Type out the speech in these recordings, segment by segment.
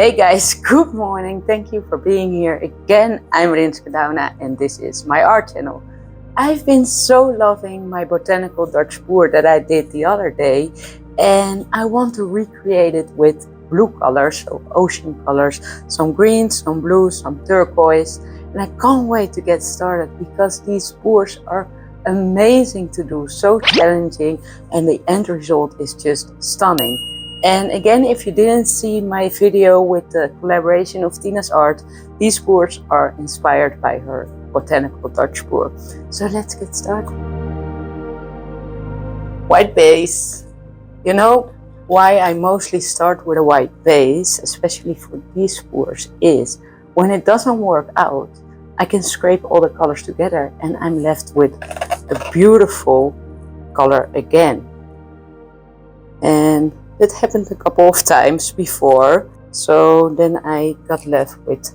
Hey guys, good morning. Thank you for being here again. I'm Rinske Douna and this is my art channel. I've been so loving my Botanical Dutch Pour that I did the other day, and I want to recreate it with blue colors, so ocean colors, some green, some blue, some turquoise, and I can't wait to get started because these pours are amazing to do, so challenging, and the end result is just stunning. And again, if you didn't see my video with the collaboration of Tina's art, these pours are inspired by her Botanical Dutch Pour. So let's get started. White base. You know why I mostly start with a white base, especially for these pours, is when it doesn't work out, I can scrape all the colors together and I'm left with a beautiful color again. And it happened a couple of times before, so then I got left with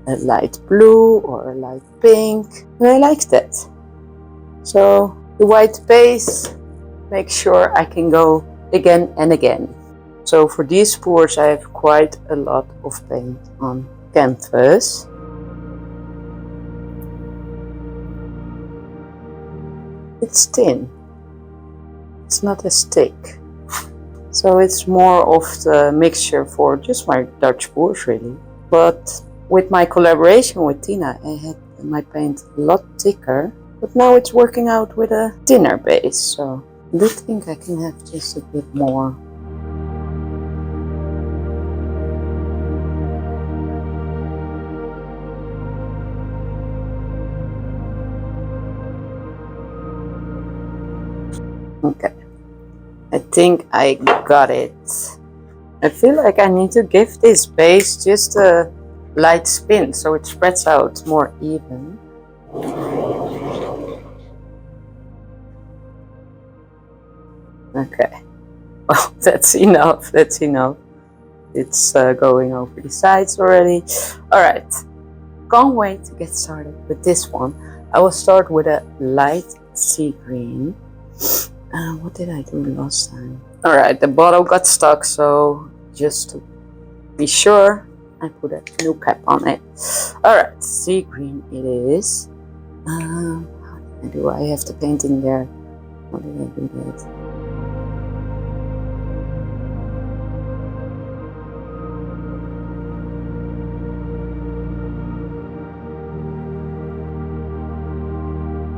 a light blue or a light pink, and I like that. So the white base, make sure I can go again and again. So for these pours I have quite a lot of paint on canvas. It's thin, it's not as thick. So it's more of the mixture for just my Dutch pours really. But with my collaboration with Tina, I had my paint a lot thicker. But now it's working out with a thinner base. So I do think I can have just a bit more. Okay. I think I got it. I feel like I need to give this base just a light spin so it spreads out more even. Okay, well, that's enough, that's enough. It's going over the sides already. Alright, can't wait to get started with this one. I will start with a light sea green. What did I do last time? Alright, the bottle got stuck, so just to be sure, I put a new cap on it. Alright, sea green it is. How did I do? I have the paint in there. How did I do that?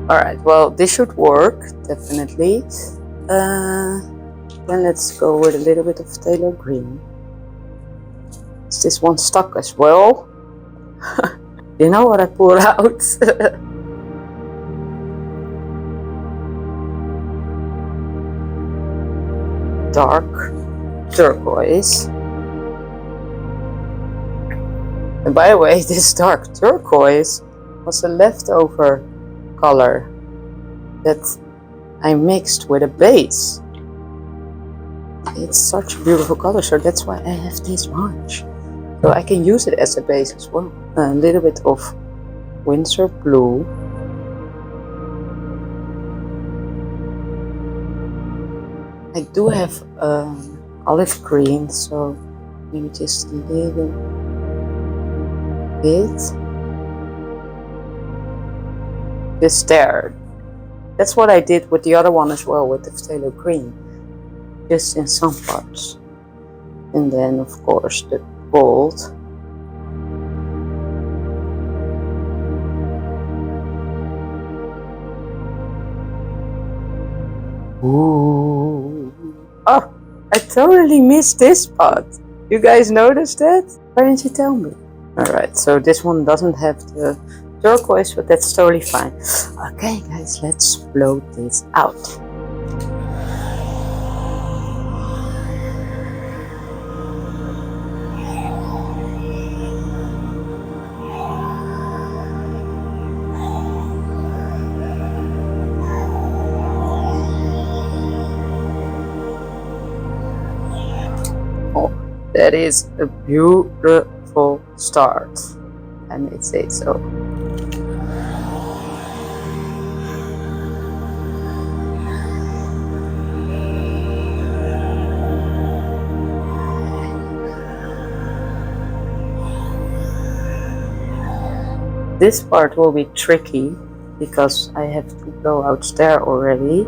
Alright, well, this should work, definitely. Then let's go with a little bit of phthalo green. Is this one stuck as well? You know what I pulled out? Dark turquoise. And by the way, this dark turquoise was a leftover color that I mixed with a base. It's such a beautiful color, so that's why I have this much. So I can use it as a base as well. A little bit of Windsor blue. I do have olive green, so maybe just a little bit. Just there. That's what I did with the other one as well, with the phthalo green. Just in some parts. And then of course the gold. Ooh. Oh, I totally missed this part. You guys noticed that? Why didn't you tell me? Alright, so this one doesn't have the turquoise, but that's totally fine. Okay guys, let's blow this out. Oh, that is a beautiful start. I may say so. This part will be tricky because I have to go out there already.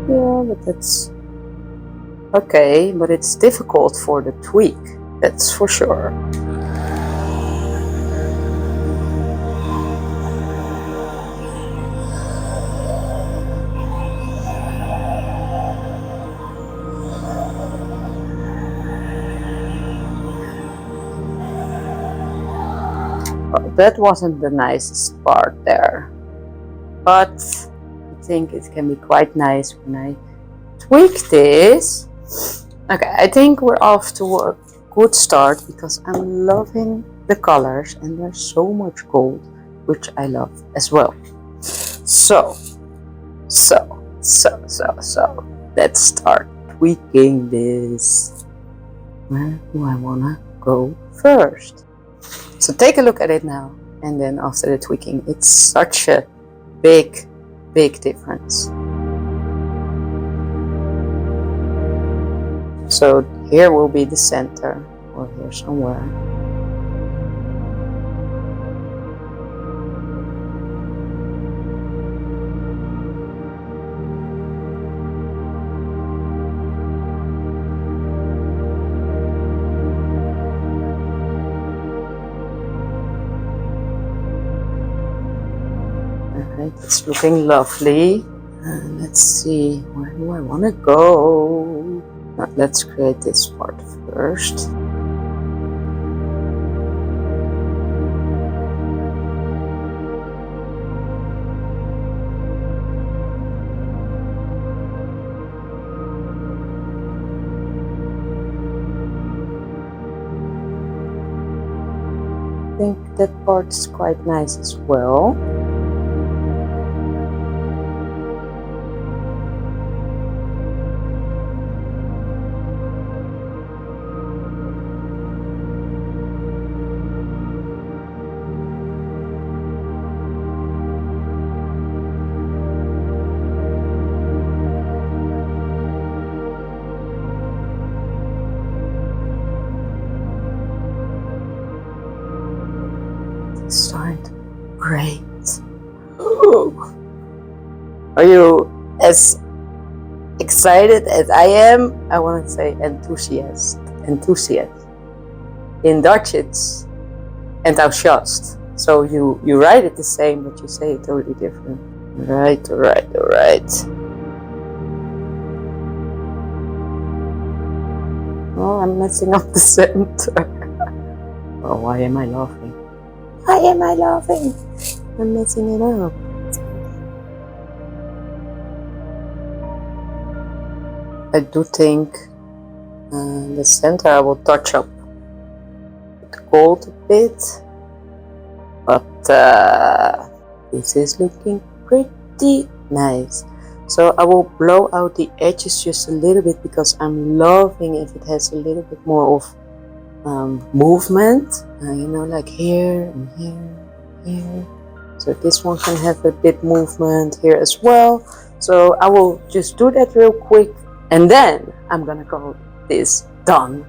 Yeah, but that's okay, but it's difficult for the tweak, that's for sure. Well, that wasn't the nicest part there, but I think it can be quite nice when I tweak this. Okay, I think we're off to a good start because I'm loving the colors and there's so much gold, which I love as well. So let's start tweaking this. Where do I wanna go first? So take a look at it now, and then after the tweaking, it's such a big difference. So here will be the center, or here somewhere. Alright, it's looking lovely. Let's see, where do I want to go? Let's create this part first. I think that part's quite nice as well. Start great. Ooh. Are you as excited as I am? I want to say enthusiast. In Dutch it's enthousiast. So you write it the same, but you say it totally different. Right. Oh, I'm messing up the center. Oh, why am I laughing? Why am I laughing? I'm messing it up. I do think the center I will touch up with gold a bit, but this is looking pretty nice. So I will blow out the edges just a little bit because I'm loving if it has a little bit more of movement, you know, like here and here. So this one can have a bit movement here as well. So I will just do that real quick and then I'm gonna call this done.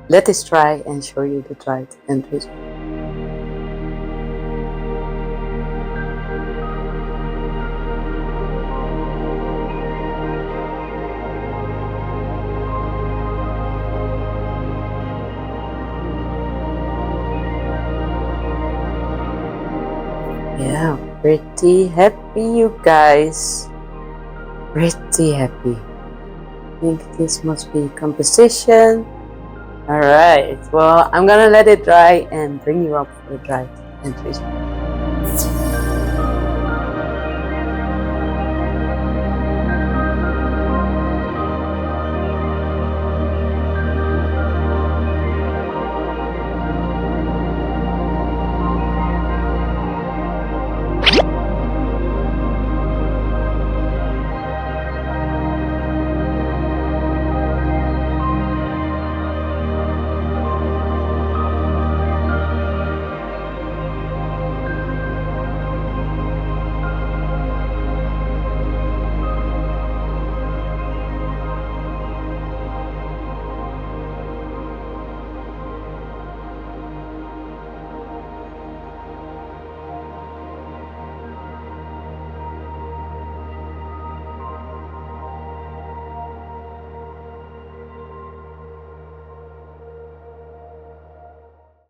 Let this dry and show you the dried end result. Yeah, pretty happy, you guys. Pretty happy. I think this must be composition. Alright, well, I'm gonna let it dry and bring you up for the dried end result.